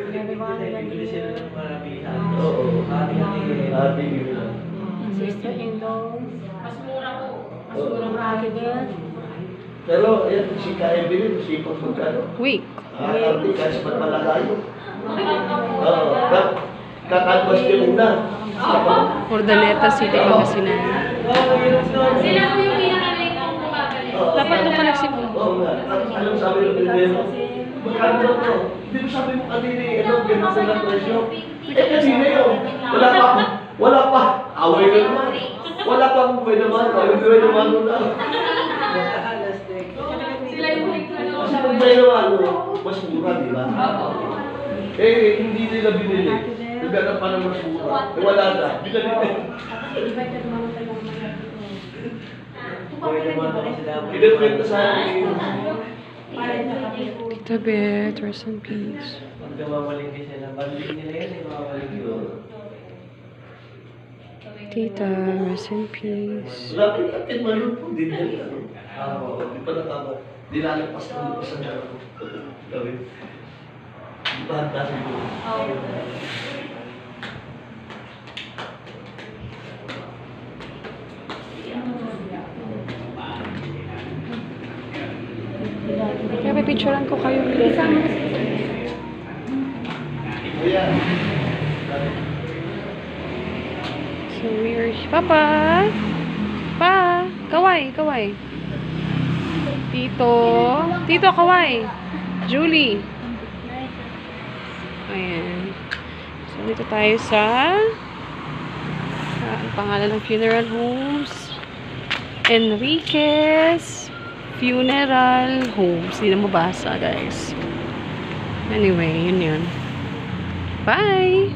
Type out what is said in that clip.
Bili sila ng maramihan. Oo. Happy New Year. Sister-in-law. Mas mura po. Mas mura ang Raquel. Pero, yan, si Ka-Evelyn, sipag magkano? Week. Arte, kahit malalayo. Oo. Kakalbas din una. Ordoneta City, Pangasinan. Sila po yung pinakaling kong bumabalik. Dapat doon ka nagsimula. Oo nga. Anong sabi ng Pilipino? Magkano to? Hindi mo sabi mo kanina, ganito lang presyo. Kanina yun. Wala pa. Away na naman. Wala pa kung pwede naman. Away naman na. Sila yung nagkano. Kasi kung pwede naman, mas mura, di ba? Hindi nila binili. Naghanap pa ng mas mura. Wala na. Binili na. Pwede naman ako sila. Pinagkwento sa akin. Tita Beth, rest in peace. Pag namamaling kayo sila, balik nila yun, namamaling yun. Tita, rest in peace. Lapit natin malupong din yan. Oo. Di pa natama. Di lalapas ng isang araw. Gawin. Di ba handa siguro? Kaya may picturean ko kayo. Kuya. So we're... Papa! Pa! Kaway, kaway. Tito. Tito, kaway. Julie. Ayan. So dito tayo sa... ang pangalan ng funeral homes. Enriquez Funeral Homes. Hindi na mabasa, guys. Anyway, yun yun. Bye!